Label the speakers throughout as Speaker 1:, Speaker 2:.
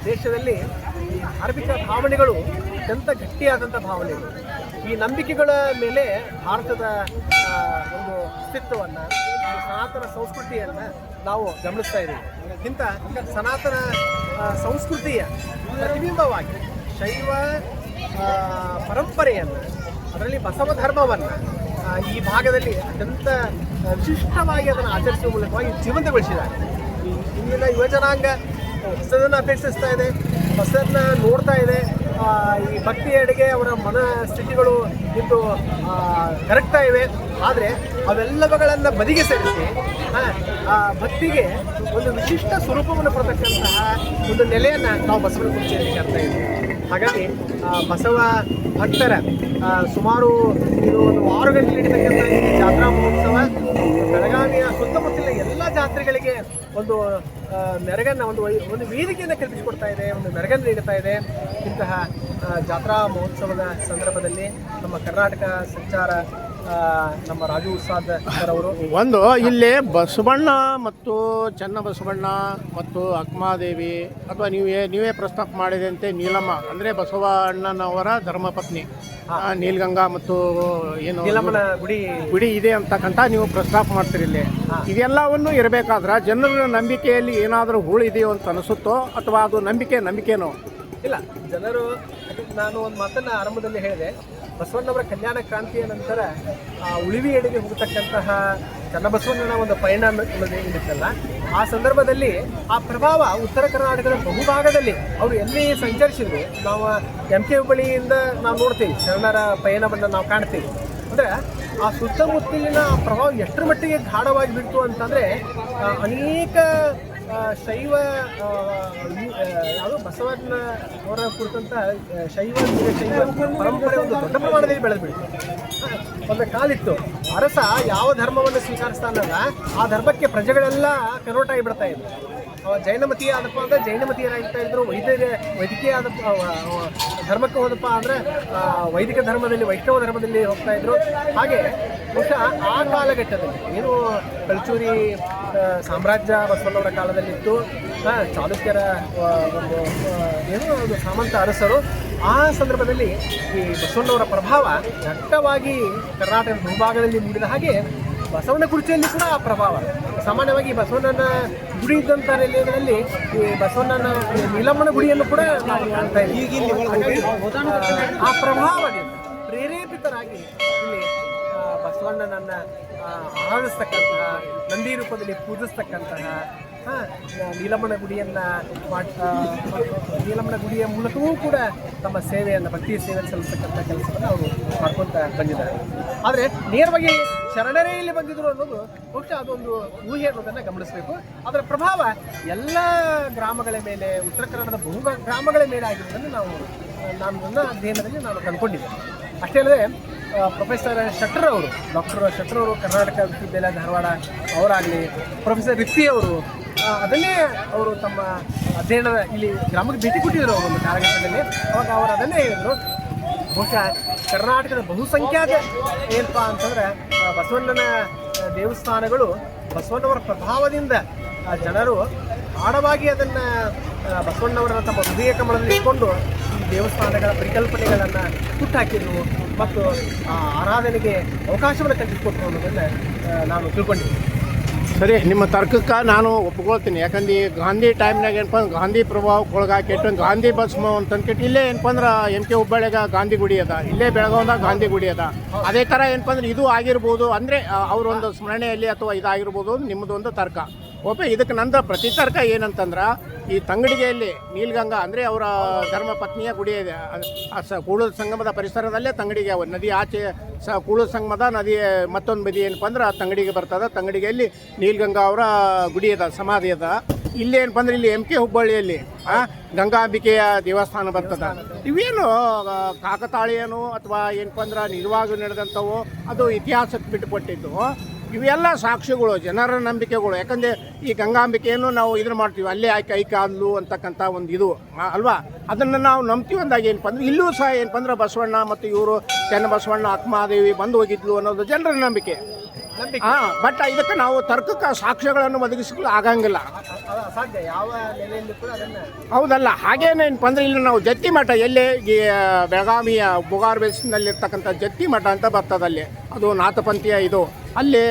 Speaker 1: ದೇಶದಲ್ಲಿ ಈ ಧಾರ್ಮಿಕ ಭಾವನೆಗಳು ಅತ್ಯಂತ ಗಟ್ಟಿಯಾದಂಥ ಭಾವನೆಗಳು. ಈ ನಂಬಿಕೆಗಳ ಮೇಲೆ ಭಾರತದ ಒಂದು ಅಸ್ತಿತ್ವವನ್ನು, ಸನಾತನ ಸಂಸ್ಕೃತಿಯನ್ನು ನಾವು ಗಮನಿಸ್ತಾ ಇದ್ದೀವಿ. ಇಂಥ ಸನಾತನ ಸಂಸ್ಕೃತಿಯ ಪ್ರತಿಬಿಂಬವಾಗಿ ಶೈವ ಪರಂಪರೆಯನ್ನು, ಅದರಲ್ಲಿ ಬಸವ ಧರ್ಮವನ್ನು ಈ ಭಾಗದಲ್ಲಿ ಅತ್ಯಂತ ವಿಶಿಷ್ಟವಾಗಿ ಅದನ್ನು ಆಚರಿಸುವ ಮೂಲಕವಾಗಿ ಜೀವಂತಗೊಳಿಸಿದ್ದಾರೆ. ಇಂದಿನ ಯುವಜನಾಂಗ ಹೊಸದನ್ನು ಅಪೇಕ್ಷಿಸ್ತಾ ಇದೆ, ಹೊಸದನ್ನು ನೋಡ್ತಾ ಇದೆ. ಈ ಭಕ್ತಿಯೆಡೆಗೆ ಅವರ ಮನಸ್ಥಿತಿಗಳು ಇಂದು ಕರಗ್ತಾ ಇವೆ. ಆದರೆ ಅವೆಲ್ಲವುಗಳನ್ನು ಬದಿಗೆ ಸರಿಸಿ ಭಕ್ತಿಗೆ ಒಂದು ವಿಶಿಷ್ಟ ಸ್ವರೂಪವನ್ನು ಕೊಡ್ತಕ್ಕಂತಹ ಒಂದು ನೆಲೆಯನ್ನು ನಾವು ಬಸವನ ಕುರಿಚಿಯಲ್ಲಿ ಕಾಣ್ತಾ ಇದ್ದೀವಿ. ಹಾಗಾಗಿ ಬಸವ ಭಕ್ತರ ಸುಮಾರು ಇದು ಒಂದು 6 ಗಂಟೆ ನಡೀತಕ್ಕಂಥ ಈ ಜಾತ್ರಾ ಮಹೋತ್ಸವ ಬೆಳಗಾವಿಯ ಸುತ್ತಮುತ್ತಲಿನ ಎಲ್ಲ ಜಾತ್ರೆಗಳಿಗೆ ಒಂದು ಮೆರಗನ್ನು, ಒಂದು ವೇದಿಕೆಯನ್ನು ಕಲ್ಪಿಸಿಕೊಡ್ತಾ ಇದೆ, ಒಂದು ಮೆರಗನ್ನು ನೀಡುತ್ತಾ ಇದೆ. ಇಂತಹ ಜಾತ್ರಾ ಮಹೋತ್ಸವದ ಸಂದರ್ಭದಲ್ಲಿ ನಮ್ಮ ಕರ್ನಾಟಕ ಸಂಚಾರ ನಮ್ಮ ರಾಜು ಉತ್ಸಾದ್ ಅವರು
Speaker 2: ಒಂದು ಇಲ್ಲಿ ಬಸವಣ್ಣ ಮತ್ತು ಚನ್ನಬಸವಣ್ಣ ಮತ್ತು ಅಕ್ಮಾದೇವಿ ಅಥವಾ ನೀವೇ ಪ್ರಸ್ತಾಪ ಮಾಡಿದಂತೆ ನೀಲಮ್ಮ ಅಂದರೆ ಬಸವಣ್ಣನವರ ಧರ್ಮಪತ್ನಿ ನೀಲ್ಗಂಗಾ ಮತ್ತು ಏನು
Speaker 1: ನೀಲಮ್ಮನ
Speaker 2: ಗುಡಿ ಇದೆ ಅಂತಕ್ಕಂಥ ನೀವು ಪ್ರಸ್ತಾಪ ಮಾಡ್ತೀರಿ ಇಲ್ಲಿ. ಇದೆಲ್ಲವನ್ನು ಇರಬೇಕಾದ್ರೆ ಜನರ ನಂಬಿಕೆಯಲ್ಲಿ ಏನಾದರೂ ಹೂಳಿದೆಯೋ ಅಂತ ಅನಿಸುತ್ತೋ ಅಥವಾ ಅದು ನಂಬಿಕೆನೋ?
Speaker 1: ಇಲ್ಲ, ಜನರು, ನಾನು ಒಂದು ಮಾತನ್ನು ಆರಂಭದಲ್ಲಿ ಹೇಳಿದೆ, ಬಸವಣ್ಣವರ ಕಲ್ಯಾಣ ಕ್ರಾಂತಿಯ ನಂತರ ಉಳಿವಿ ಎಡೆಗೆ ಹೋಗತಕ್ಕಂತಹ ಚನ್ನಬಸವಣ್ಣನ ಒಂದು ಪಯಣ ಏನಿತ್ತಲ್ಲ, ಆ ಸಂದರ್ಭದಲ್ಲಿ ಆ ಪ್ರಭಾವ ಉತ್ತರ ಕರ್ನಾಟಕದ ಬಹುಭಾಗದಲ್ಲಿ ಅವರು ಎಲ್ಲಿ ಸಂಚರಿಸಿದ್ರು ನಾವು MK ಹುಬ್ಬಳ್ಳಿಯಿಂದ ನಾವು ನೋಡ್ತೀವಿ, ಶರಣರ ಪಯಣವನ್ನು ನಾವು ಕಾಣ್ತೀವಿ. ಅಂದರೆ ಆ ಸುತ್ತಮುತ್ತಲಿನ ಪ್ರಭಾವ ಎಷ್ಟರ ಮಟ್ಟಿಗೆ ಗಾಢವಾಗಿ ಬಿಡ್ತು ಅಂತಂದರೆ ಅನೇಕ ಶೈವ ಯಾವುದು ಬಸವಣ್ಣ ಅವರ ಕುರಿತಂಥ ಶೈವ ಪರಂಪರೆ ಒಂದು ದೊಡ್ಡ ಪ್ರಮಾಣದಲ್ಲಿ ಬೆಳೆದು ಬಿಡ್ತು. ಒಂದು ಕಾಲಿತ್ತು, ಅರಸ ಯಾವ ಧರ್ಮವನ್ನು ಸ್ವೀಕರಿಸ್ತಾನಲ್ಲ ಆ ಧರ್ಮಕ್ಕೆ ಪ್ರಜೆಗಳೆಲ್ಲ ಕನ್ವರ್ಟ್ ಆಗಿಬಿಡ್ತಾ ಇದ್ರು. ಜೈನಮತೀಯ ಆದಪ್ಪ ಅಂದರೆ ಜೈನಮತೀಯರಾಗ್ತಾ ಇದ್ರು, ವೈದಿಕೀಯ ಆದ ಧರ್ಮಕ್ಕೆ ಹೋದಪ್ಪ ಅಂದರೆ ವೈದಿಕ ಧರ್ಮದಲ್ಲಿ, ವೈಷ್ಣವ ಧರ್ಮದಲ್ಲಿ ಹೋಗ್ತಾ ಇದ್ರು. ಹಾಗೆ ಬಹುಶಃ ಆ ಕಾಲಘಟ್ಟದಲ್ಲಿ ಏನು ಕಲ್ಚೂರಿ ಸಾಮ್ರಾಜ್ಯ ಬಸವಣ್ಣವರ ಕಾಲದಲ್ಲಿತ್ತು, ಚಾಲುಕ್ಯರ ಒಂದು ಏನೋ ಒಂದು ಸಾಮಂತ ಅರಸರು, ಆ ಸಂದರ್ಭದಲ್ಲಿ ಈ ಬಸವಣ್ಣವರ ಪ್ರಭಾವ ದಟ್ಟವಾಗಿ ಕರ್ನಾಟಕದ ಭೂಭಾಗದಲ್ಲಿ ಮೂಡಿದ ಹಾಗೆ ಬಸವಣ್ಣ ಕುರಿಚಿಯಲ್ಲಿ ಕೂಡ ಆ ಪ್ರಭಾವ. ಸಾಮಾನ್ಯವಾಗಿ ಬಸವಣ್ಣನ ಗುಡಿ ಇದ್ದಂಥ ನೆಲೆಗಳಲ್ಲಿ ಈ ಬಸವಣ್ಣನ ನೀಲಮ್ಮನ ಗುಡಿಯನ್ನು ಕೂಡ ನಾವು ಕಾಣ್ತಾ ಇದ್ದೀವಿ. ಆ ಪ್ರಭಾವದಿಂದ ಪ್ರೇರೇಪಿತರಾಗಿ ಇಲ್ಲಿ ಬಸವಣ್ಣನನ್ನು ಆರಾಧಿಸ್ತಕ್ಕಂತಹ, ನಂದಿ ರೂಪದಲ್ಲಿ ಪೂಜಿಸ್ತಕ್ಕಂತಹ ನೀಲಮ್ಮನ ಗುಡಿಯನ್ನು ನೀಲಮ್ಮನ ಗುಡಿಯ ಮೂಲಕವೂ ಕೂಡ ತಮ್ಮ ಸೇವೆಯನ್ನು, ಭಕ್ತಿ ಸೇವೆ ಸಲ್ಲಿಸ್ತಕ್ಕಂಥ ಕೆಲಸವನ್ನು ಅವರು ಮಾಡ್ಕೊತ ಬಂದಿದ್ದಾರೆ. ಆದರೆ ನೇರವಾಗಿ ಶರಣರೇ ಇಲ್ಲಿ ಬಂದಿದ್ರು ಅನ್ನೋದು ಬಹುಶಃ ಅದೊಂದು ಊಹೆ ಅನ್ನೋದನ್ನು ಗಮನಿಸಬೇಕು. ಅದರ ಪ್ರಭಾವ ಎಲ್ಲ ಗ್ರಾಮಗಳ ಮೇಲೆ, ಉತ್ತರ ಕನ್ನಡದ ಗ್ರಾಮಗಳ ಮೇಲೆ ಆಗಿರುವುದನ್ನು ನನ್ನ ಅಧ್ಯಯನದಲ್ಲಿ ನಾನು ಕಂಡುಕೊಂಡಿದ್ದೆ. ಅಷ್ಟೇ ಅಲ್ಲದೆ ಪ್ರೊಫೆಸರ್ ಶೆಟ್ಟರ್ ಅವರು, ಡಾಕ್ಟರ್ ಶೆಟ್ಟರ್ ಅವರು, ಕರ್ನಾಟಕ ವಿಶ್ವವಿದ್ಯಾಲಯ ಧಾರವಾಡ ಅವರಾಗಲಿ, ಪ್ರೊಫೆಸರ್ ರಿಪ್ಪಿ ಅವರು ಅದನ್ನೇ ಅವರು ತಮ್ಮ ಅಧ್ಯಯನದ ಇಲ್ಲಿ ಗ್ರಾಮಕ್ಕೆ ಭೇಟಿ ಕೊಟ್ಟಿದ್ದರು ಅವರು ಒಂದು ಕಾಲಘಟ್ಟದಲ್ಲಿ. ಅವಾಗ ಅವರು ಅದನ್ನೇ ಹೇಳಿದರು, ಬಹುಶಃ ಕರ್ನಾಟಕದ ಬಹುಸಂಖ್ಯಾತ ಏನಪ್ಪ ಅಂತಂದರೆ ಬಸವಣ್ಣನ ದೇವಸ್ಥಾನಗಳು ಬಸವಣ್ಣವರ ಪ್ರಭಾವದಿಂದ ಜನರು ಆಳವಾಗಿ ಅದನ್ನು ಬಸವಣ್ಣವರನ್ನು ತಮ್ಮ ಹೃದಯ ಕಮಲದಲ್ಲಿ ಇಟ್ಕೊಂಡು ಈ ದೇವಸ್ಥಾನಗಳ ಪರಿಕಲ್ಪನೆಗಳನ್ನು ಹುಟ್ಟಾಕಿದ್ರು ಮತ್ತು ಆರಾಧನೆಗೆ ಅವಕಾಶವನ್ನು ಕಲ್ಪಿಸಿಕೊಟ್ರು ಅನ್ನೋದನ್ನು ನಾನು ತಿಳ್ಕೊಂಡಿದ್ದೀನಿ.
Speaker 2: ಸರಿ, ನಿಮ್ಮ ತರ್ಕಕ್ಕೆ ನಾನು ಒಪ್ಕೊಳ್ತೀನಿ. ಯಾಕಂದ್ರೆ ಈ ಗಾಂಧಿ ಟೈಮ್ನಾಗ ಏನಪ್ಪ ಅಂದ್ರೆ ಗಾಂಧಿ ಪ್ರಭಾವಕ್ಕೆ ಒಳಗಾಕಿಟ್ಟು ಗಾಂಧಿ ಬಸ್ಮ ಅಂತಂದ್ಬಿಟ್ಟು ಇಲ್ಲೇ ಏನಪ್ಪ ಅಂದ್ರೆ MK ಹುಬ್ಬಳ್ಳಿಯಾಗ ಗಾಂಧಿ ಗುಡಿ ಅದ, ಇಲ್ಲೇ ಬೆಳಗಾವ್ದಾಗ ಗಾಂಧಿ ಗುಡಿ ಅದ. ಅದೇ ಥರ ಏನಪ್ಪ ಅಂದ್ರೆ ಇದು ಆಗಿರ್ಬೋದು, ಅಂದರೆ ಅವರೊಂದು ಸ್ಮರಣೆಯಲ್ಲಿ ಅಥವಾ ಇದಾಗಿರ್ಬೋದು, ನಿಮ್ಮದೊಂದು ತರ್ಕ. ಓಕೆ, ಇದಕ್ಕೆ ನಂದು ಪ್ರತಿ ತರ್ಕ ಏನಂತಂದ್ರೆ ಈ ತಂಗಡಿಗೆಯಲ್ಲಿ ನೀಲ್ಗಂಗಾ ಅಂದರೆ ಅವರ ಧರ್ಮಪತ್ನಿಯ ಗುಡಿ ಇದೆ. ಕೂಡಲ ಸಂಗಮದ ಪರಿಸರದಲ್ಲೇ ತಂಗಡಿಗೆ, ನದಿ ಆಚೆ ಕೂಡಲ ಸಂಗಮದ ನದಿ ಮತ್ತೊಂದು ಬದಿ ಏನಪ್ಪ ಅಂದ್ರೆ ಆ ತಂಗಡಿಗೆ ಬರ್ತದೆ. ತಂಗಡಿಗೆಯಲ್ಲಿ ನೀಲ್ಗಂಗಾ ಅವರ ಗುಡಿ ಅದ, ಸಮಾಧಿ ಅದ. ಇಲ್ಲಿ ಏನಪ್ಪ ಅಂದ್ರೆ ಇಲ್ಲಿ MK ಹುಬ್ಬಳ್ಳಿಯಲ್ಲಿ ಗಂಗಾಂಬಿಕೆಯ ದೇವಸ್ಥಾನ ಬರ್ತದೆ. ಇವೇನು ಕಾಕತಾಳೀಯನು ಅಥವಾ ಏನಪ್ಪ ಅಂದ್ರೆ ನಿಜವಾಗೂ ನಡೆದಂಥವು, ಅದು ಇತಿಹಾಸಕ್ಕೆ ಬಿಟ್ಟುಕೊಟ್ಟಿದ್ದು. ಇವೆಲ್ಲ ಸಾಕ್ಷಿಗಳು, ಜನರ ನಂಬಿಕೆಗಳು. ಯಾಕಂದರೆ ಈ ಗಂಗಾಂಬಿಕೆಯನ್ನು ನಾವು ಇದನ್ನು ಮಾಡ್ತೀವಿ, ಅಲ್ಲೇ ಐಕ ಅಂದ್ಲು ಅಂತಕ್ಕಂಥ ಒಂದು ಇದು ಅಲ್ವಾ, ಅದನ್ನು ನಾವು ನಂಬ್ತೀವಿ. ಅಂದಾಗ ಏನಪ್ಪ ಅಂದ್ರೆ ಇಲ್ಲೂ ಸಹ ಏನಪ್ಪ ಅಂದ್ರೆ ಬಸವಣ್ಣ ಮತ್ತು ಇವರು ಚನ್ನಬಸವಣ್ಣ, ಅಕ್ಮಾದೇವಿ ಬಂದು ಹೋಗಿದ್ಲು ಅನ್ನೋದು ಜನರ ನಂಬಿಕೆ.
Speaker 1: ನಂಬಿಕೆ
Speaker 2: ಬಟ್ ಇದಕ್ಕೆ ನಾವು ತರ್ಕಕ್ಕೆ ಸಾಕ್ಷ್ಯಗಳನ್ನು ಒದಗಿಸಲು ಆಗಂಗಿಲ್ಲ.
Speaker 1: ಅದು ಅಸಾಧ್ಯ. ಯಾವ ನೆಲೆಯಲ್ಲಿ ಕೂಡ ಅದನ್ನ
Speaker 2: ಹೌದಲ್ಲ. ಹಾಗೇನೇನಪ್ಪ ಅಂದ್ರೆ ಇಲ್ಲಿ ನಾವು ಜತ್ತಿ ಮಠ ಎಲ್ಲಿ ಈ ಬೆಳಗಾವಿಯ ಬುಗಾರ್ ಬೇಸಿನಲ್ಲಿರ್ತಕ್ಕಂಥ ಜತ್ತಿ ಮಠ ಅಂತ ಬರ್ತದಲ್ಲಿ, ಅದು ನಾಥಪಂಥೀಯ ಇದು. ಅಲ್ಲಿ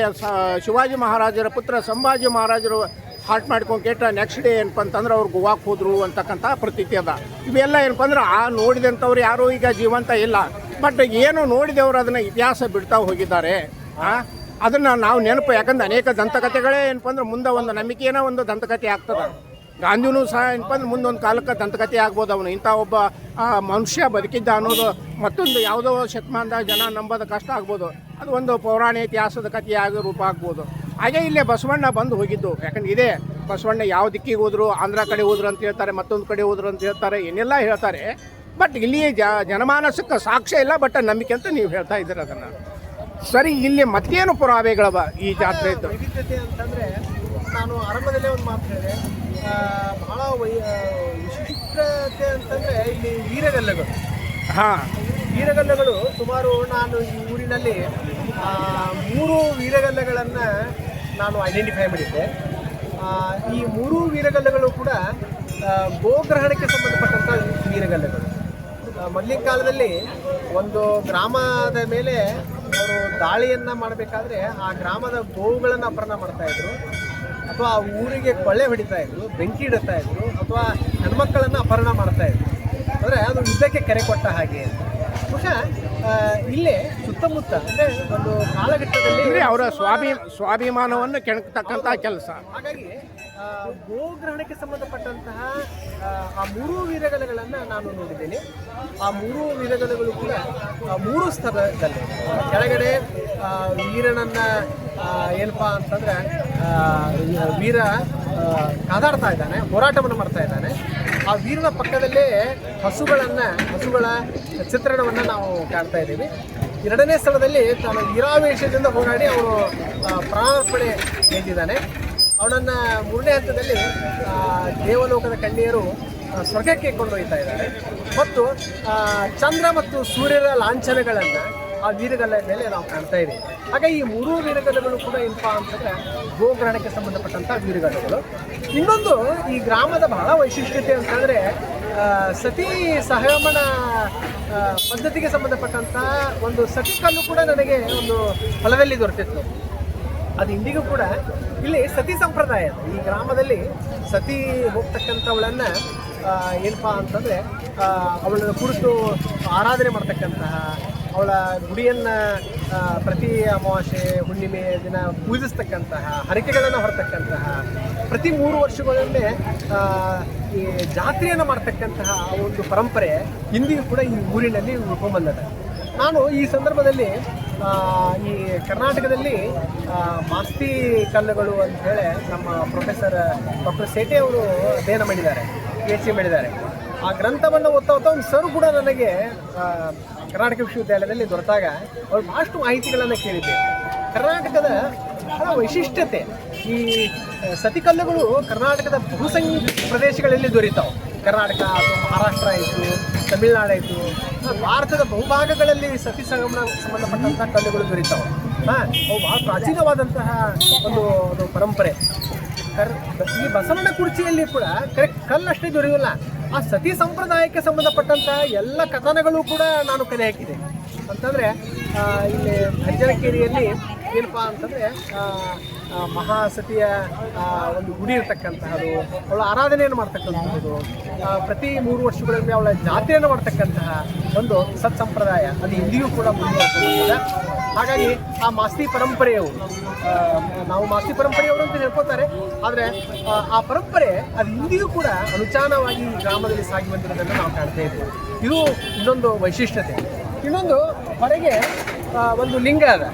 Speaker 2: ಶಿವಾಜಿ ಮಹಾರಾಜರ ಪುತ್ರ ಸಂಭಾಜಿ ಮಹಾರಾಜರು ಹಾರ್ಟ್ ಮಾಡ್ಕೊಂಡು ಕೇಟ ನೆಕ್ಸ್ಟ್ ಡೇ ಏನಪ್ಪ ಅಂತಂದ್ರೆ ಅವ್ರು ಗೋವಾಕ್ಕೆ ಹೋದ್ರು ಅಂತಕ್ಕಂಥ ಪ್ರತೀತಿ ಅದ. ಇವೆಲ್ಲ ಏನಪ್ಪ ಅಂದ್ರೆ ನೋಡಿದಂಥವ್ರು ಯಾರೂ ಈಗ ಜೀವಂತ ಇಲ್ಲ. ಬಟ್ ಏನು ನೋಡಿದವರು ಅದನ್ನು ಇತಿಹಾಸ ಬಿಡ್ತಾ ಹೋಗಿದ್ದಾರೆ. ಅದನ್ನು ನಾವು ನೆನಪು, ಯಾಕಂದ್ರೆ ಅನೇಕ ದಂತಕಥೆಗಳೇ ಏನಪ್ಪ ಅಂದ್ರೆ ಮುಂದೆ ಒಂದು ನಂಬಿಕೆಯೇ ಒಂದು ದಂತಕಥೆ ಆಗ್ತದೆ. ಗಾಂಧಿನೂ ಸಹ ಏನಪ್ಪ ಅಂದ್ರೆ ಮುಂದೊಂದು ಕಾಲಕ್ಕೆ ದಂತಕಥೆ ಆಗ್ಬೋದು. ಅವನು ಇಂಥ ಒಬ್ಬ ಮನುಷ್ಯ ಬದುಕಿದ್ದ ಅನ್ನೋದು ಮತ್ತೊಂದು ಯಾವುದೋ ಶತಮಾನದಾಗ ಜನ ನಂಬೋದು ಕಷ್ಟ ಆಗ್ಬೋದು. ಅದು ಒಂದು ಪೌರಾಣಿಕ ಇತಿಹಾಸದ ಕಥೆಯಾಗಿ ರೂಪ ಆಗ್ಬೋದು. ಹಾಗೆ ಇಲ್ಲೇ ಬಸವಣ್ಣ ಬಂದು ಹೋಗಿದ್ದು. ಯಾಕಂದ್ರೆ ಇದೇ ಬಸವಣ್ಣ ಯಾವ ದಿಕ್ಕಿಗೆ ಹೋದ್ರು, ಆಂಧ್ರ ಕಡೆ ಹೋದ್ರು ಅಂತ ಹೇಳ್ತಾರೆ, ಮತ್ತೊಂದು ಕಡೆ ಹೋದ್ರು ಅಂತ ಹೇಳ್ತಾರೆ, ಏನೆಲ್ಲ ಹೇಳ್ತಾರೆ. ಬಟ್ ಇಲ್ಲಿ ಜನಮಾನಸಕ್ಕೆ ಸಾಕ್ಷ್ಯ ಇಲ್ಲ, ಬಟ್ ನಂಬಿಕೆ ಅಂತ ನೀವು ಹೇಳ್ತಾ ಇದ್ದೀರ. ಅದನ್ನು ಸರಿ, ಇಲ್ಲಿ ಮತ್ತೇನು ಪುರಾವೆಗಳವ ಈ ಜಾತ್ರೆ ಇದ್ದು?
Speaker 1: ವೈವಿಧ್ಯತೆ ಅಂತಂದರೆ ನಾನು ಆರಂಭದಲ್ಲೇ ಒಂದು ಮಾತು ಹೇಳಿದೆ, ಬಹಳ ವಿಶಿಷ್ಟತೆ ಅಂತಂದರೆ ಇಲ್ಲಿ ವೀರಗಲ್ಲುಗಳು. ವೀರಗಲ್ಲುಗಳು ಸುಮಾರು ನಾನು ಈ ಊರಿನಲ್ಲಿ 3 ವೀರಗಲ್ಲುಗಳನ್ನು ನಾನು ಐಡೆಂಟಿಫೈ ಮಾಡಿದ್ದೆ. ಈ 3 ವೀರಗಲ್ಲುಗಳು ಕೂಡ ಗೋಗ್ರಹಣಕ್ಕೆ ಸಂಬಂಧಪಟ್ಟಂಥ ವೀರಗಲ್ಲುಗಳು. ಮೊದಲಿನ ಕಾಲದಲ್ಲಿ ಒಂದು ಗ್ರಾಮದ ಮೇಲೆ ಅವರು ದಾಳಿಯನ್ನು ಮಾಡಬೇಕಾದ್ರೆ ಆ ಗ್ರಾಮದ ಗೋವುಗಳನ್ನು ಅಪಹರಣ ಮಾಡ್ತಾಯಿದ್ರು, ಅಥವಾ ಆ ಊರಿಗೆ ಕೊಳ್ಳೆ ಹೊಡಿತಾ ಇದ್ರು, ಬೆಂಕಿ ಇಡ್ತಾ ಇದ್ರು, ಅಥವಾ ಹೆಣ್ಮಕ್ಕಳನ್ನು ಅಪಹರಣ ಮಾಡ್ತಾಯಿದ್ರು. ಅಂದರೆ ಅದು ಯುದ್ಧಕ್ಕೆ ಕರೆ ಕೊಟ್ಟ ಹಾಗೆ. ಬಹುಶಃ ಇಲ್ಲೇ ಸುತ್ತಮುತ್ತ ಅಂದರೆ ಒಂದು ಕಾಲಘಟ್ಟದಲ್ಲಿ
Speaker 2: ಅವರ ಸ್ವಾಭಿಮಾನವನ್ನು ಕೆಣಕ್ತಕ್ಕಂಥ ಕೆಲಸ.
Speaker 1: ಹಾಗಾಗಿ ಗೋಗ್ರಹಣಕ್ಕೆ ಸಂಬಂಧಪಟ್ಟಂತಹ ಆ 3 ವೀರಗಲ್ಲುಗಳನ್ನು ನಾನು ನೋಡಿದ್ದೇನೆ. ಆ 3 ವೀರಗಲ್ಲುಗಳು ಕೂಡ 3 ಸ್ತರದಲ್ಲಿ ಕೆಳಗಡೆ ವೀರನನ್ನು ಏನಪ್ಪ ಅಂತಂದರೆ ವೀರ ಕಾದಾಡ್ತಾ ಇದ್ದಾನೆ, ಹೋರಾಟವನ್ನು ಮಾಡ್ತಾ ಇದ್ದಾನೆ. ಆ ವೀರನ ಪಕ್ಕದಲ್ಲೇ ಹಸುಗಳ ಚಿತ್ರಣವನ್ನು ನಾವು ಕಾಣ್ತಾ ಇದ್ದೀವಿ. 2ನೇ ಸ್ಥಳದಲ್ಲಿ ತಾನು ವೀರಾವೇಶದಿಂದ ಹೋರಾಡಿ ಅವನು ಪ್ರಾಣಾರ್ಪಣೆ ಗೆದ್ದಿದ್ದಾನೆ. ಅವನನ್ನು 3ನೇ ಹಂತದಲ್ಲಿ ದೇವಲೋಕದ ಕನ್ಯೆಯರು ಸ್ವರ್ಗಕ್ಕೆ ಕೊಂಡೊಯ್ತಾ ಇದ್ದಾರೆ. ಮತ್ತು ಚಂದ್ರ ಮತ್ತು ಸೂರ್ಯರ ಲಾಂಛನಗಳನ್ನು ಆ ವೀರಗಲ್ಲ ಮೇಲೆ ನಾವು ಕಾಣ್ತಾ ಇದ್ದೀವಿ. ಹಾಗಾಗಿ ಈ 3 ವೀರಗಲ್ಲುಗಳು ಕೂಡ ಏನಪ್ಪ ಅಂತಂದರೆ ಗೋಗ್ರಹಣಕ್ಕೆ ಸಂಬಂಧಪಟ್ಟಂಥ ವೀರಗಲ್ಲುಗಳು. ಇನ್ನೊಂದು ಈ ಗ್ರಾಮದ ಬಹಳ ವೈಶಿಷ್ಟ್ಯತೆ ಅಂತಂದರೆ ಸತಿ ಸಹಗಮನ ಪದ್ಧತಿಗೆ ಸಂಬಂಧಪಟ್ಟಂಥ ಒಂದು ಸತಿ ಕಲ್ಲು ಕೂಡ ನನಗೆ ಒಂದು ಹೊಲದಲ್ಲಿ ದೊರೆತಿತ್ತು. ಅದು ಇಂದಿಗೂ ಕೂಡ ಇಲ್ಲಿ ಸತಿ ಸಂಪ್ರದಾಯ. ಈ ಗ್ರಾಮದಲ್ಲಿ ಸತಿ ಹೋಗ್ತಕ್ಕಂಥವಳನ್ನು ಏನಪ್ಪ ಅಂತಂದರೆ ಅವಳನ್ನು ಕುರಿತು ಆರಾಧನೆ ಮಾಡ್ತಕ್ಕಂತಹ, ಅವಳ ಗುಡಿಯನ್ನು ಪ್ರತಿ ಅಮಾವಾಸ್ಯೆ ಹುಣ್ಣಿಮೆ ದಿನ ಪೂಜಿಸ್ತಕ್ಕಂತಹ, ಹರಕೆಗಳನ್ನು ಹೊರತಕ್ಕಂತಹ, ಪ್ರತಿ 3 ವರ್ಷಗಳೊಮ್ಮೆ ಈ ಜಾತ್ರೆಯನ್ನು ಮಾಡ್ತಕ್ಕಂತಹ ಒಂದು ಪರಂಪರೆ ಇಂದಿಗೂ ಕೂಡ ಈ ಊರಿನಲ್ಲಿ ಉಳ್ಕೊಂಡ್ಬಂದಿದೆ. ನಾನು ಈ ಸಂದರ್ಭದಲ್ಲಿ ಈ ಕರ್ನಾಟಕದಲ್ಲಿ ಮಾಸ್ತಿ ಕಲ್ಲುಗಳು ಅಂಥೇಳಿ ನಮ್ಮ ಪ್ರೊಫೆಸರ್ ಡಾಕ್ಟರ್ ಸೇಟೆ ಅವರು ಅಧ್ಯಯನ ಮಾಡಿದ್ದಾರೆ, PhD ಮಾಡಿದ್ದಾರೆ. ಆ ಗ್ರಂಥವನ್ನು ಓದ್ತಾ ಒಂದು ಸರ್ ಕೂಡ ನನಗೆ ಕರ್ನಾಟಕ ವಿಶ್ವವಿದ್ಯಾಲಯದಲ್ಲಿ ದೊರೆತಾಗ ಅವ್ರು ಭಾಳಷ್ಟು ಮಾಹಿತಿಗಳನ್ನು ಕೇಳಿದ್ದೆ. ಕರ್ನಾಟಕದ ಬಹಳ ವೈಶಿಷ್ಟ್ಯತೆ, ಈ ಸತಿಕಲ್ಲುಗಳು ಕರ್ನಾಟಕದ ಬಹುಸಂಖ್ಯ ಪ್ರದೇಶಗಳಲ್ಲಿ ದೊರೀತಾವೆ. ಕರ್ನಾಟಕ ಅಥವಾ ಮಹಾರಾಷ್ಟ್ರ ಆಯಿತು, ತಮಿಳುನಾಡು ಆಯಿತು, ಭಾರತದ ಬಹುಭಾಗಗಳಲ್ಲಿ ಸತಿ ಸಂಬಂಧಪಟ್ಟಂಥ ಕಲ್ಲುಗಳು ದೊರೀತಾವೆ. ಅವು ಬಹಳ ಪ್ರಾಚೀನವಾದಂತಹ ಒಂದು ಪರಂಪರೆ. ಈ ಬಸವಣ್ಣ ಕುರ್ಚಿಯಲ್ಲಿ ಕೂಡ ಕಲ್ಲಷ್ಟೇ ದೊರೆಯೋಲ್ಲ, ಆ ಸತಿ ಸಂಪ್ರದಾಯಕ್ಕೆ ಸಂಬಂಧಪಟ್ಟಂಥ ಎಲ್ಲ ಕಥನಗಳು ಕೂಡ ನಾನು ಕಲೆ ಹಾಕಿದೆ. ಅಂತಂದರೆ ಇಲ್ಲಿ ಭಂಜನಕೇರಿಯಲ್ಲಿ ಏನಪ್ಪ ಅಂತಂದರೆ ಮಹಾಸತಿಯ ಒಂದು ಗುಡಿ ಇರ್ತಕ್ಕಂತಹದ್ದು, ಅವಳ ಆರಾಧನೆಯನ್ನು ಮಾಡ್ತಕ್ಕಂಥದ್ದು, ಪ್ರತಿ 3 ವರ್ಷಗಳಲ್ಲಿ ಅವಳ ಜಾತ್ರೆಯನ್ನು ಮಾಡ್ತಕ್ಕಂತಹ ಒಂದು ಸತ್ಸಂಪ್ರದಾಯ ಅದು ಇಂದಿಗೂ ಕೂಡ ಮುಂದುವರೆದಿದೆ. ಹಾಗಾಗಿ ಆ ಮಾಸ್ತಿ ಪರಂಪರೆಯವರು, ನಾವು ಮಾಸ್ತಿ ಪರಂಪರೆಯವರು ಅಂತ ಹೇಳ್ಕೊತಾರೆ, ಆದರೆ ಆ ಪರಂಪರೆ ಅದು ಇಂದಿಗೂ ಕೂಡ ಅನುಚಾನವಾಗಿ ಈ ಗ್ರಾಮದಲ್ಲಿ ಸಾಗಿ ಬಂದಿರೋದನ್ನು ನಾವು ಕಾಣ್ತಾ ಇದ್ದೇವೆ. ಇದು ಇನ್ನೊಂದು ವೈಶಿಷ್ಟ್ಯತೆ. ಇನ್ನೊಂದು ಹೊರಗೆ ಒಂದು ಲಿಂಗ ಅದ,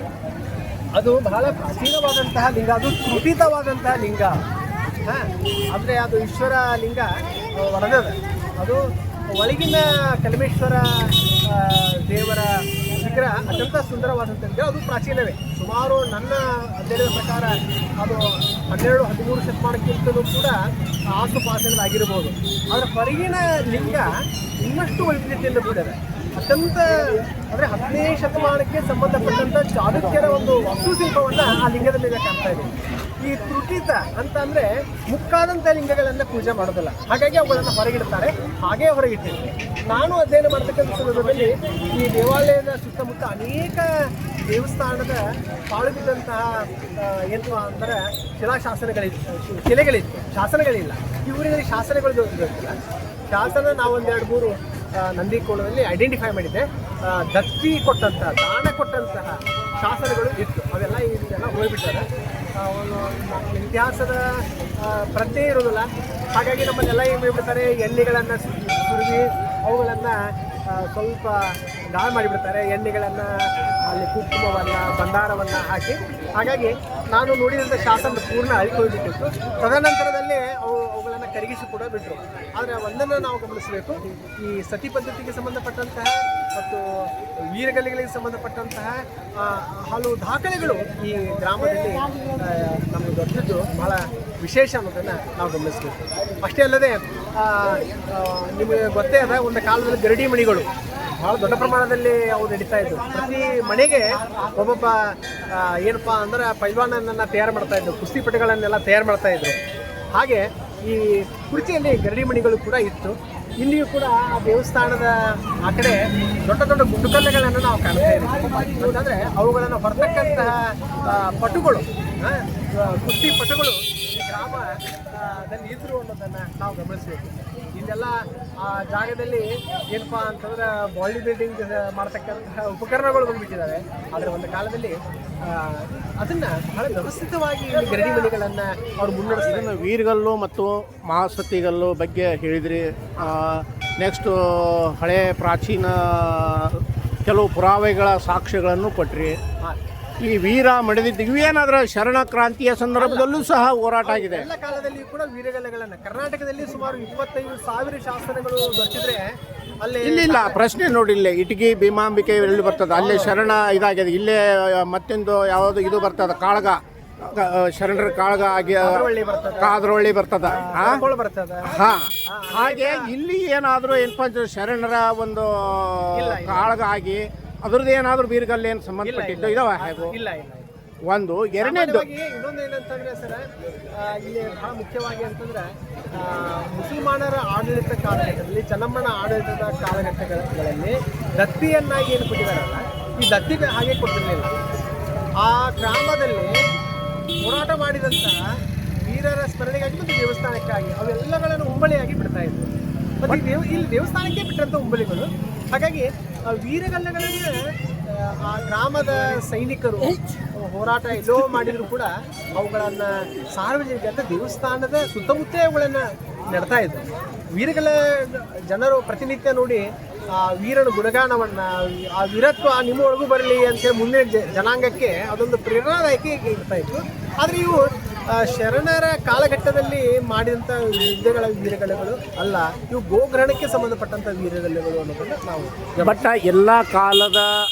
Speaker 1: ಅದು ಬಹಳ ಪ್ರಾಚೀನವಾದಂತಹ ಲಿಂಗ, ಅದು ಕೃತಿತವಾದಂತಹ ಲಿಂಗ. ಅಂದರೆ ಅದು ಈಶ್ವರ ಲಿಂಗ ಹೊರದದ, ಅದು ಒಳಗಿನ ಕಲ್ಮೇಶ್ವರ ದೇವರ ವಿಗ್ರಹ ಅತ್ಯಂತ ಸುಂದರವಾದಂಥ ಅದು ಪ್ರಾಚೀನವೇ. ಸುಮಾರು ನನ್ನ ಅಧ್ಯಯನದ ಪ್ರಕಾರ ಅದು 12-13 ಶತಮಾನಕ್ಕಿಂತಲೂ ಕೂಡ ಆಸುಪಾಸುಗಳಾಗಿರ್ಬೋದು. ಅದರ ಹೊರಗಿನ ಲಿಂಗ ಇನ್ನಷ್ಟು ವೈವಿಧ್ಯತೆಯಿಂದ ಕೂಡಿದೆ. ಅತ್ಯಂತ ಅಂದರೆ 15ನೇ ಶತಮಾನಕ್ಕೆ ಸಂಬಂಧಪಟ್ಟಂಥ ಚಾಲುಕ್ಯರ ಒಂದು ವಾಸ್ತುಶಿಲ್ಪವನ್ನು ಆ ಲಿಂಗದಲ್ಲಿ ಕಾಣ್ತಾ ಇದೆ. ಈ ತ್ರುಟಿತ ಅಂತ ಅಂದರೆ ಮುಕ್ಕಾದಂಥ ಲಿಂಗಗಳನ್ನು ಪೂಜೆ ಮಾಡೋದಿಲ್ಲ, ಹಾಗಾಗಿ ಅವುಗಳನ್ನು ಹೊರಗಿಡ್ತಾರೆ. ಹಾಗೇ ಹೊರಗಿಟ್ಟಿರ್ತಾರೆ. ನಾನು ಅಧ್ಯಯನ ಮಾಡ್ತಕ್ಕಂಥ ಸಂದರ್ಭದಲ್ಲಿ ಈ ದೇವಾಲಯದ ಸುತ್ತಮುತ್ತ ಅನೇಕ ದೇವಸ್ಥಾನದ ಪಾಳು ಬಿದ್ದಂತಹ ಏನಪ್ಪ ಅಂದರೆ ಶಿಲೆಗಳಿತ್ತು, ಶಾಸನಗಳಿಲ್ಲ. ಈ ಊರಿನಲ್ಲಿ ಶಾಸನಗಳು ಇರೋದಿಲ್ಲ. ಶಾಸನ ನಾವು 2-3 ನಂದಿಕೋಲದಲ್ಲಿ ಐಡೆಂಟಿಫೈ ಮಾಡಿದ್ದೆ. ದತ್ತಿ ಕೊಟ್ಟಂತಹ, ದಾನ ಕೊಟ್ಟಂತಹ ಶಾಸನಗಳು ಇತ್ತು. ಅವೆಲ್ಲ ಇದೆಲ್ಲ ಹೋಗ್ಬಿಟ್ಟಾರೆ. ಒಂದು ಇತಿಹಾಸದ ಪ್ರಜ್ಞೆ ಇರೋದಿಲ್ಲ. ಹಾಗಾಗಿ ನಮ್ಮಲ್ಲೆಲ್ಲ ಏನು ಮಾಡಿಬಿಡ್ತಾರೆ, ಎಣ್ಣೆಗಳನ್ನು ಸುರಿದು ಅವುಗಳನ್ನು ಸ್ವಲ್ಪ ಗಾಳಿ ಮಾಡಿಬಿಡ್ತಾರೆ. ಎಣ್ಣೆಗಳನ್ನು ಅಲ್ಲಿ ಕುಂಕುಮವನ್ನು, ಬಂಡಾರವನ್ನು ಹಾಕಿ. ಹಾಗಾಗಿ ನಾನು ನೋಡಿದಂಥ ಶಾಸನ ಪೂರ್ಣ ಅಳಿತು ಹೋಗಿಬಿಟ್ಟಿತ್ತು. ತದನಂತರದಲ್ಲಿ ಅವುಗಳನ್ನು ಕರಗಿಸಿ ಕೂಡ ಬಿಟ್ಟರು. ಆದರೆ ಒಂದನ್ನು ನಾವು ಗಮನಿಸಬೇಕು, ಈ ಸತಿ ಪದ್ಧತಿಗೆ ಸಂಬಂಧಪಟ್ಟಂತಹ ಮತ್ತು ವೀರಗಲ್ಲಿಗಳಿಗೆ ಸಂಬಂಧಪಟ್ಟಂತಹ ಹಲವು ದಾಖಲೆಗಳು ಈ ಗ್ರಾಮದಲ್ಲಿ ನಮಗೆ ದೊರೆತಿದ್ದು ಬಹಳ ವಿಶೇಷ ಅನ್ನೋದನ್ನು ನಾವು ಗಮನಿಸಬೇಕು. ಅಷ್ಟೇ ಅಲ್ಲದೆ ನಿಮಗೆ ಗೊತ್ತೇ ಅದ, ಒಂದು ಕಾಲದಲ್ಲಿ ಗರಡಿ ಮಣಿಗಳು ಭಾಳ ದೊಡ್ಡ ಪ್ರಮಾಣದಲ್ಲಿ ಅವು ನಡೀತಾ ಇದ್ದವು. ಪ್ರತಿ ಮನೆಗೆ ಒಬ್ಬೊಬ್ಬ ಏನಪ್ಪ ಅಂದ್ರೆ ಪೈಲ್ವಾನನ್ನು ತಯಾರು ಮಾಡ್ತಾಯಿದ್ರು, ಕುಸ್ತಿಪಟುಗಳನ್ನೆಲ್ಲ ತಯಾರು ಮಾಡ್ತಾಯಿದ್ರು. ಹಾಗೆ ಈ ಕುರ್ಚಿಯಲ್ಲಿ ಗರಡಿ ಮಣಿಗಳು ಕೂಡ ಇತ್ತು. ಇಲ್ಲಿಯೂ ಕೂಡ ಆ ದೇವಸ್ಥಾನದ ಆ ಕಡೆ ದೊಡ್ಡ ದೊಡ್ಡ ಗುಂಡುಕಲ್ಲುಗಳನ್ನು ನಾವು ಕಾಣ್ತಾ ಇದ್ದೀವಿ. ಅಂತಂದರೆ ಅವುಗಳನ್ನು ಹೊರತಕ್ಕಂತಹ ಪಟುಗಳು, ಕುಸ್ತಿ ಪಟುಗಳು ಈ ಗ್ರಾಮದಲ್ಲಿ ಇದ್ರು ಅನ್ನೋದನ್ನು ನಾವು ಗಮನಿಸಬೇಕು. ಇಲ್ಲೆಲ್ಲ ಆ ಜಾಗದಲ್ಲಿ ಏನಪ್ಪ ಅಂತಂದ್ರೆ ಬಾಡಿ ಬಿಲ್ಡಿಂಗ್ ಮಾಡ್ತಕ್ಕಂತಹ ಉಪಕರಣಗಳು ಬಂದುಬಿಟ್ಟಿದ್ದಾವೆ. ಆದರೆ ಒಂದು ಕಾಲದಲ್ಲಿ ಅದನ್ನು ಬಹಳ ವ್ಯವಸ್ಥಿತವಾಗಿ ಗರಡಿ ಮನೆಗಳನ್ನು ಅವ್ರು ಮುನ್ನಡೆಸಿದ್ರು.
Speaker 2: ವೀರಗಲ್ಲು ಮತ್ತು ಮಹಾಸತಿಗಲ್ಲು ಬಗ್ಗೆ ಹೇಳಿದ್ರಿ. ನೆಕ್ಸ್ಟು ಹಳೆ ಪ್ರಾಚೀನ ಕೆಲವು ಪುರಾವೆಗಳ ಸಾಕ್ಷ್ಯಗಳನ್ನು ಕೊಟ್ರಿ. ಈ ವೀರ ಮಡಿದಿದ್ದು ಇವೇನಾದ್ರೂ ಶರಣ ಕ್ರಾಂತಿಯ ಸಂದರ್ಭದಲ್ಲೂ ಸಹ ಹೋರಾಟ ಆಗಿದೆ.
Speaker 1: ಎಲ್ಲ ಕಾಲದಲ್ಲಿ ಕೂಡ ವೀರಗಲ್ಲುಗಳನ್ನು ಕರ್ನಾಟಕದಲ್ಲಿ ಸುಮಾರು 25,000 ಶಾಸನಗಳು ದೊರೆತಿದ್ರೆ ಅಲ್ಲಿ
Speaker 2: ಇಲ್ಲ ಪ್ರಶ್ನೆ ನೋಡಿ, ಇಲ್ಲೇ ಇಟಗಿ ಭೀಮಾಂಬಿಕೆ ಎಲ್ಲಿ ಬರ್ತದೆ, ಅಲ್ಲೇ ಶರಣ ಇದಾಗಿದೆ. ಇಲ್ಲೇ ಮತ್ತೊಂದು ಯಾವುದು ಇದು ಬರ್ತದೆ, ಕಾಳಗ, ಶರಣರ ಕಾಳಗ ಆಗಿ ಕಾದ್ರೊಳ್ಳಿ ಬರ್ತದ. ಹಾ, ಹಾಗೆ ಇಲ್ಲಿ ಏನಾದರೂ ಏನಪ್ಪ ಶರಣರ ಒಂದು ಕಾಳಗ ಆಗಿ ಅದ್ರದ್ದು ಏನಾದರೂ ವೀರಗಲ್ಲು ಏನು ಸಂಬಂಧಪಟ್ಟಿದ್ದು ಇದಾವ? ಹೇಗೋ
Speaker 1: ಇಲ್ಲ.
Speaker 2: ಒಂದು. ಎರಡನೇದು
Speaker 1: ಇನ್ನೊಂದು ಏನಂತಂದ್ರೆ ಸರ್, ಇಲ್ಲಿ ಬಹಳ ಮುಖ್ಯವಾಗಿ ಅಂತಂದ್ರೆ ಮುಸಲ್ಮಾನರ ಆಡಳಿತ ಕಾಲಘಟ್ಟದಲ್ಲಿ, ಚೆನ್ನಮ್ಮನ ಆಡಳಿತದ ಕಾಲಘಟ್ಟಗಳಲ್ಲಿ ದತ್ತಿಯನ್ನಾಗಿ ಏನು ಕೊಟ್ಟಿದ್ದಾರಲ್ಲ, ಈ ದತ್ತಿ ಹಾಗೆ ಕೊಟ್ಟಿರಲಿಲ್ಲ. ಆ ಗ್ರಾಮದಲ್ಲಿ ಹೋರಾಟ ಮಾಡಿದಂತಹ ವೀರರ ಸ್ಮರಣೆಗಾಗಿ ಮತ್ತು ದೇವಸ್ಥಾನಕ್ಕಾಗಿ ಅವೆಲ್ಲಗಳನ್ನು ಉಂಬಳಿಯಾಗಿ ಬಿಡ್ತಾ ಇದ್ರು. ಮತ್ತು ಇಲ್ಲಿ ದೇವಸ್ಥಾನಕ್ಕೆ ಬಿಟ್ಟಂಥ ಉಂಬಳಿಗಳು. ಹಾಗಾಗಿ ವೀರಗಲ್ಲುಗಳನ್ನು ಆ ಗ್ರಾಮದ ಸೈನಿಕರು ಹೋರಾಟ ಎಲ್ಲೋ ಮಾಡಿದ್ರು ಕೂಡ ಅವುಗಳನ್ನು ಸಾರ್ವಜನಿಕ ಅಂತ ದೇವಸ್ಥಾನದ ಸುತ್ತಮುತ್ತ ಅವುಗಳನ್ನು ನೆಡ್ತಾ ಇದ್ರು. ವೀರಗಲ್ಲ ಜನರು ಪ್ರತಿನಿತ್ಯ ನೋಡಿ ಆ ವೀರನ ಗುಣಗಾನವನ್ನು, ಆ ವೀರತ್ವ ನಿಮ್ಮ ಒಳಗೂ ಬರಲಿ ಅಂತೇಳಿ ಮುಂದೆ ಜನಾಂಗಕ್ಕೆ ಅದೊಂದು ಪ್ರೇರಣಾದಾಯಕಿ ಇರ್ತಾ ಇತ್ತು. ಆದರೆ ಇವು ಶರಣರ ಕಾಲಘಟ್ಟದಲ್ಲಿ ಮಾಡಿದಂಥ ಯುದ್ಧಗಳ ವೀರಗಲ್ಲುಗಳು ಅಲ್ಲ, ಇವು ಗೋಗ್ರಹಣಕ್ಕೆ ಸಂಬಂಧಪಟ್ಟಂಥ ವೀರಗಲ್ಲುಗಳು ಅನ್ನೋದನ್ನು ನಾವು.
Speaker 2: ಬಟ್ ಎಲ್ಲ ಕಾಲದ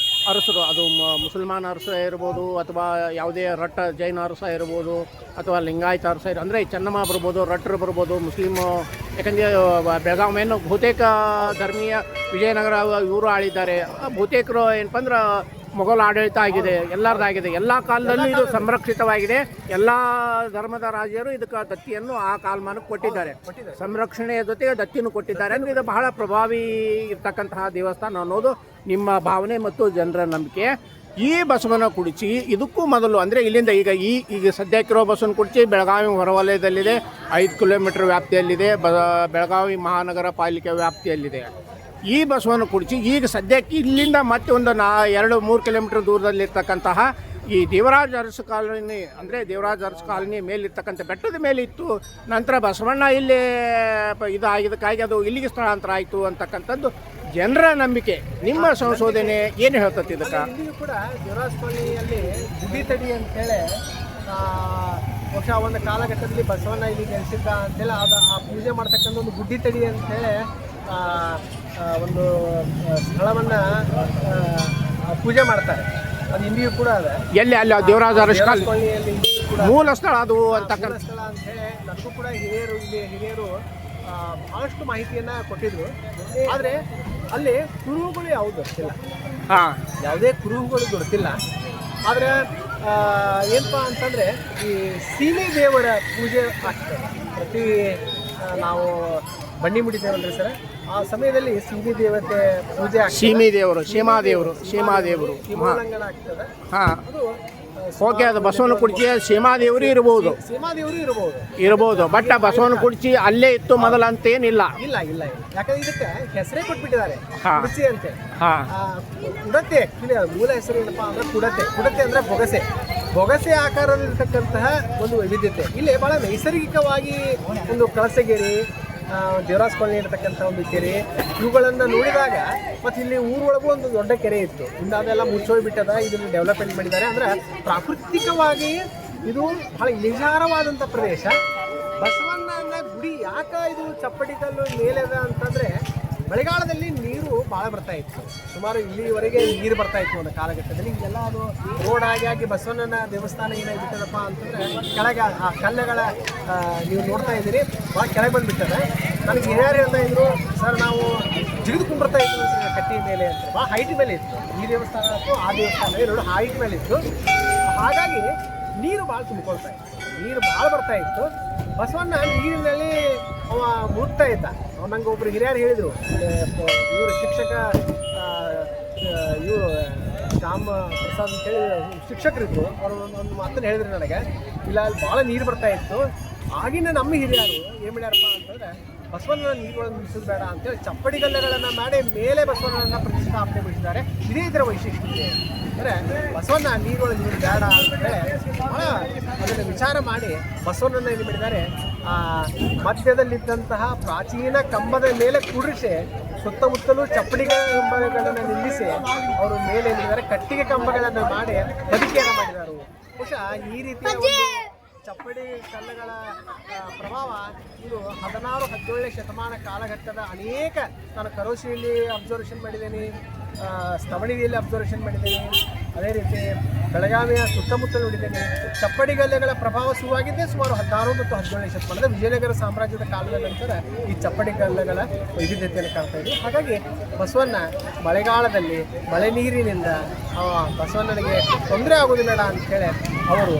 Speaker 2: ಅರಸರು, ಅದು ಮುಸಲ್ಮಾನ ಅರಸ ಇರ್ಬೋದು ಅಥವಾ ಯಾವುದೇ ರಟ್ಟ ಜೈನ ಅರಸ ಇರ್ಬೋದು ಅಥವಾ ಲಿಂಗಾಯತ ಅರಸ ಅಂದರೆ ಚೆನ್ನಮ್ಮ ಬರ್ಬೋದು, ರಟ್ಟರು ಬರ್ಬೋದು, ಮುಸ್ಲಿಮು. ಯಾಕಂದರೆ ಬೆಳಗಾವಿ ಮೇನು ಬಹುತೇಕ ಧರ್ಮೀಯ ವಿಜಯನಗರ ಇವರು ಆಳಿದ್ದಾರೆ. ಬಹುತೇಕರು ಏನಪ್ಪ ಅಂದ್ರೆ ಮೊಘಲ್ ಆಡಳಿತ ಆಗಿದೆ, ಎಲ್ಲರದಾಗಿದೆ. ಎಲ್ಲ ಕಾಲದಲ್ಲೂ ಇದು ಸಂರಕ್ಷಿತವಾಗಿದೆ. ಎಲ್ಲ ಧರ್ಮದ ರಾಜರು ಇದಕ್ಕೆ ದತ್ತಿಯನ್ನು ಆ ಕಾಲಮಾನಕ್ಕೆ ಕೊಟ್ಟಿದ್ದಾರೆ. ಸಂರಕ್ಷಣೆಯ ಜೊತೆಗೆ ದತ್ತಿಯನ್ನು ಕೊಟ್ಟಿದ್ದಾರೆ. ಅಂದರೆ ಇದು ಬಹಳ ಪ್ರಭಾವಿ ಇರ್ತಕ್ಕಂತಹ ದೇವಸ್ಥಾನ ಅನ್ನೋದು ನಿಮ್ಮ ಭಾವನೆ ಮತ್ತು ಜನರ ನಂಬಿಕೆ. ಈ ಬಸವನ ಕುಡಿಸಿ ಇದಕ್ಕೂ ಮೊದಲು ಅಂದರೆ ಇಲ್ಲಿಂದ ಈಗ ಸದ್ಯಕ್ಕಿರೋ ಬಸವನ ಕುಡಿಸಿ ಬೆಳಗಾವಿ ಹೊರವಲಯದಲ್ಲಿದೆ, 5 ಕಿಲೋಮೀಟರ್ ವ್ಯಾಪ್ತಿಯಲ್ಲಿದೆ, ಬೆಳಗಾವಿ ಮಹಾನಗರ ಪಾಲಿಕೆ ವ್ಯಾಪ್ತಿಯಲ್ಲಿದೆ. ಈ ಬಸವನ ಕುಡಿಸಿ ಈಗ ಸದ್ಯಕ್ಕೆ ಇಲ್ಲಿಂದ ಮತ್ತೆ ಒಂದು 2-3 ಕಿಲೋಮೀಟರ್ ದೂರದಲ್ಲಿರ್ತಕ್ಕಂತಹ ಈ ದೇವರಾಜ ಅರಸು ಕಾಲನಿ, ಅಂದರೆ ದೇವರಾಜ ಅರಸು ಕಾಲನಿ ಮೇಲಿರ್ತಕ್ಕಂಥ ಬೆಟ್ಟದ ಮೇಲೆ ಇತ್ತು. ನಂತರ ಬಸವಣ್ಣ ಇಲ್ಲಿ ಇದಾಗಿದ್ದಕ್ಕಾಗಿ ಅದು ಇಲ್ಲಿಗೆ ಸ್ಥಳಾಂತರ ಆಯಿತು ಅಂತಕ್ಕಂಥದ್ದು ಜನರ ನಂಬಿಕೆ. ನಿಮ್ಮ ಸಂಶೋಧನೆ ಏನು ಹೇಳ್ತದೆ ಇದಕ್ಕೆ?
Speaker 1: ಇಲ್ಲಿಯೂ ಕೂಡ ದೇವರಾಜ ಕಾಲನಿಯಲ್ಲಿ ಗುಡಿ ತಡಿ ಅಂತೇಳಿ ಬಹುಶಃ ಒಂದು ಕಾಲಘಟ್ಟದಲ್ಲಿ ಬಸವಣ್ಣ ಇಲ್ಲಿ ನೆಲೆಸಿದ್ದ ಅಂತೇಳಿ ಆ ಪೂಜೆ ಮಾಡ್ತಕ್ಕಂಥ ಒಂದು ಗುಡ್ಡಿ ತಡಿ ಅಂತೇಳಿ ಒಂದು ಸ್ಥಳವನ್ನು ಪೂಜೆ ಮಾಡ್ತಾರೆ. ಅದು ಇಂದಿಯೂ ಕೂಡ ಅದ.
Speaker 2: ಎಲ್ಲಿ? ಅಲ್ಲಿ ದೇವರಾಜ ಅರಸು
Speaker 1: ಕಾಲನಿಯಲ್ಲಿ
Speaker 2: ಮೂಲ ಸ್ಥಳ ಅದು ಅಂತಕ್ಕಂಥ
Speaker 1: ಸ್ಥಳ ಅಂತೇಳಿ ನನಗೂ ಕೂಡ ಹಿರಿಯರು ಬಹಳಷ್ಟು ಮಾಹಿತಿಯನ್ನು ಕೊಟ್ಟಿದ್ರು. ಆದರೆ ಅಲ್ಲಿ ಕುರುಹುಗಳು ಯಾವುದು ಗೊತ್ತಿಲ್ಲ,
Speaker 2: ಹಾಂ
Speaker 1: ಯಾವುದೇ ಕುರುಹುಗಳು ಗೊತ್ತಿಲ್ಲ. ಆದರೆ ಏನಪ್ಪ ಅಂತಂದರೆ ಈ ಸೀಮೆ ದೇವರ ಪೂಜೆ ಆಗ್ತದೆ. ಪ್ರತಿ ನಾವು ಬನ್ನಿ ಮುಡಿತೇವಲ್ರಿ ಸರ್, ಆ ಸಮಯದಲ್ಲಿ ಸೀಮೆ ದೇವತೆ ಪೂಜೆ ಆಗ್ತದೆ.
Speaker 2: ಸೀಮಾದೇವರು
Speaker 1: ಸೀಮಾಲಂಘನ ಆಗ್ತದೆ.
Speaker 2: ಹಾಂ
Speaker 1: ಅದು
Speaker 2: ಓಕೆ, ಅದು ಬಸವನ ಕುರ್ಚಿಯ ಸೀಮಾದೇವರು ಇರ್ಬೋದು ಬಟ್ ಬಸವನ ಕುರ್ಚಿ ಅಲ್ಲೇ ಇತ್ತು ಮೊದಲಂತೇನಿಲ್ಲ.
Speaker 1: ಇಲ್ಲ ಇಲ್ಲ ಇಲ್ಲ, ಯಾಕಂದ್ರೆ ಇದಕ್ಕೆ ಹೆಸರೇ ಕೊಟ್ಬಿಟ್ಟಿದ್ದಾರೆ ಕುರ್ಚಿ ಅಂತೆ. ಕುಡತೆ ಮೂಲ ಹೆಸರು ಏನಪ್ಪಾ ಅಂದ್ರೆ ಕುಡತೆ ಅಂದ್ರೆ ಬೊಗಸೆ ಆಕಾರದಲ್ಲಿರ್ತಕ್ಕಂತಹ ಒಂದು ವೈವಿಧ್ಯತೆ. ಇಲ್ಲಿ ಬಹಳ ನೈಸರ್ಗಿಕವಾಗಿ ಒಂದು ಕಳಸಗೆರೆ, ದೇವರಾಜ ಕಾಲನಿ ಇರತಕ್ಕಂಥ ಒಂದು ಕೆರೆ, ಇವುಗಳನ್ನು ನೋಡಿದಾಗ ಮತ್ತು ಇಲ್ಲಿ ಊರೊಳಗೂ ಒಂದು ದೊಡ್ಡ ಕೆರೆ ಇತ್ತು, ಇನ್ನು ಅದೆಲ್ಲ ಮುಚ್ಚೋಗ್ಬಿಟ್ಟದ. ಇದನ್ನು ಡೆವಲಪ್ಮೆಂಟ್ ಮಾಡಿದ್ದಾರೆ. ಅಂದ್ರೆ ಪ್ರಾಕೃತಿಕವಾಗಿ ಇದು ಬಹಳ ಇಳಿಜಾರವಾದಂಥ ಪ್ರದೇಶ. ಬಸವಣ್ಣನ ಗುಡಿ ಯಾಕೆ ಇದು ಚಪ್ಪಡಿ ಕಲ್ಲು ಮೇಲೆದ ಅಂತಂದರೆ ಮಳೆಗಾಲದಲ್ಲಿ ನೀರು ಭಾಳ ಬರ್ತಾ ಇತ್ತು. ಸುಮಾರು ಇಲ್ಲಿವರೆಗೆ ನೀರು ಬರ್ತಾ ಇತ್ತು ಒಂದು ಕಾಲಘಟ್ಟದಲ್ಲಿ. ಈಗೆಲ್ಲ ಅದು ರೋಡ್ ಆಗಿ ಬಸವಣ್ಣನ ದೇವಸ್ಥಾನ ಏನಾಗ್ಬಿಟ್ಟದಪ್ಪ ಅಂತಂದರೆ ಕೆಳಗೆ ಆ ಕಲ್ಲುಗಳ ನೀವು ನೋಡ್ತಾ ಇದ್ದೀರಿ, ಭಾಳ ಕೆಳಗೆ ಬಂದುಬಿಟ್ಟದೆ. ನನಗೆ ಹಿರಿಯರು ಹೇಳ್ತಾ ಇದ್ರು, ಸರ್ ನಾವು ಜಿಗಿದು ಕುಂಬರ್ತಾ ಇದ್ವಿ ಕಟ್ಟಿ ಮೇಲೆ ಅಂತ. ಭಾಳ ಹೈಟ್ ಮೇಲೆ ಇತ್ತು ಈ ದೇವಸ್ಥಾನ ಅಥವಾ ಆ ದೇವಸ್ಥಾನ, ಎರಡು ಹೈಟ್ ಮೇಲೆ ಇತ್ತು. ಹಾಗಾಗಿ ನೀರು ಭಾಳ ತುಂಬಿಕೊಳ್ತಾ ಇತ್ತು, ನೀರು ಭಾಳ ಬರ್ತಾ ಇತ್ತು. ಬಸವಣ್ಣ ನೀರಿನಲ್ಲಿ ಅವ ಮುಳುಗ್ತಾ ಇದ್ದ. ನಂಗೆ ಒಬ್ರು ಹಿರಿಯರು ಹೇಳಿದರು, ಇವರು ಶಿಕ್ಷಕ ಇವರು ಶ್ಯಾಮ ಪ್ರಸಾದ್ ಅಂತ ಹೇಳಿ ಶಿಕ್ಷಕರಿದ್ರು. ಅವರು ಒಂದು ಮಾತನ್ನು ಹೇಳಿದ್ರು ನನಗೆ, ಇಲ್ಲ ಅಲ್ಲಿ ಭಾಳ ನೀರು ಬರ್ತಾ ಇತ್ತು. ಆಗಿನ ನಮ್ಮ ಹಿರಿಯರು ಏನು ಮಾಡ್ಯಾರಪ್ಪ ಅಂತಂದರೆ ಬಸವಣ್ಣನ ನೀರುಗಳನ್ನು ನಿಲ್ಲಿಸೋದು ಬೇಡ ಅಂತೇಳಿ ಚಪ್ಪಡಿ ಗಲ್ಲಗಳನ್ನು ಮಾಡಿ ಮೇಲೆ ಬಸವಣ್ಣನ ಪ್ರತಿಷ್ಠಾಪನೆ ಮಾಡಿದ್ದಾರೆ. ಇದೇ ಇದರ ವೈಶಿಷ್ಟ್ಯತೆ. ಅಂದರೆ ಬಸವಣ್ಣ ನೀರುಗಳನ್ನು ನೀರು ಬೇಡ ಅಂತೇಳಿ ಭಾಳ ಅದನ್ನು ವಿಚಾರ ಮಾಡಿ ಬಸವಣ್ಣನ ಏನು ಮಾಡಿದ್ದಾರೆ, ಮಧ್ಯದಲ್ಲಿದ್ದಂತಹ ಪ್ರಾಚೀನ ಕಂಬದ ಮೇಲೆ ಕೂರಿಸಿ ಸುತ್ತಮುತ್ತಲೂ ಚಪ್ಪಡಿ ಕಂಬಗಳನ್ನು ನಿಲ್ಲಿಸಿ ಅವರು ಮೇಲೆ ಏನಿದ್ದಾರೆ ಕಟ್ಟಿಗೆ ಕಂಬಗಳನ್ನು ಮಾಡಿ ಬದುಕಿಯನ್ನು ಮಾಡಿದ್ದಾರೆ. ಬಹುಶಃ ಈ ರೀತಿಯ ಒಂದು ಚಪ್ಪಡಿ ಕಲ್ಲುಗಳ ಪ್ರಭಾವ ಇದು 16-17ನೇ ಶತಮಾನ ಕಾಲಘಟ್ಟದ ಅನೇಕ, ನಾನು ಕರೋಶಿಯಲ್ಲಿ ಅಬ್ಸರ್ವೇಷನ್ ಮಾಡಿದ್ದೇನೆ, ಸ್ತವಣಿಯಲ್ಲಿ ಅಬ್ಸರ್ವೇಷನ್ ಮಾಡಿದ್ದೇನೆ, ಅದೇ ರೀತಿ ಬೆಳಗಾವಿಯ ಸುತ್ತಮುತ್ತ ನೋಡಿದ್ದೇನೆ. ಚಪ್ಪಡಿ ಗಲ್ಲುಗಳ ಪ್ರಭಾವ ಶುರುವಾಗಿದ್ದೇ ಸುಮಾರು 16 ಮತ್ತು 17ನೇ ಶತಮಾನದ ವಿಜಯನಗರ ಸಾಮ್ರಾಜ್ಯದ ಕಾಲದ ನಂತರ ಈ ಚಪ್ಪಡಿ ಗಲ್ಲುಗಳ ವೈವಿಧ್ಯತೆಯನ್ನು ಕಾಣ್ತಾ ಇದ್ವಿ. ಹಾಗಾಗಿ ಬಸವಣ್ಣ ಮಳೆಗಾಲದಲ್ಲಿ ಮಳೆ ನೀರಿನಿಂದ ಬಸವಣ್ಣನಿಗೆ ತೊಂದರೆ ಆಗೋದಿಲ್ಲ ಅಂಥೇಳಿ ಅವರು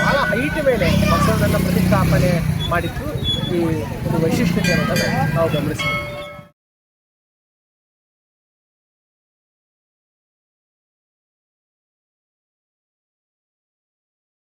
Speaker 1: ಬಹಳ ಹೈಟ್ ಮೇಲೆ ಬಸವಣ್ಣನ ಪ್ರತಿಷ್ಠಾಪನೆ ಮಾಡಿದ್ದು ಈ ಒಂದು ವೈಶಿಷ್ಟ್ಯತೆ ಅನ್ನೋದನ್ನು ನಾವು ಗಮನಿಸ್ತೀವಿ.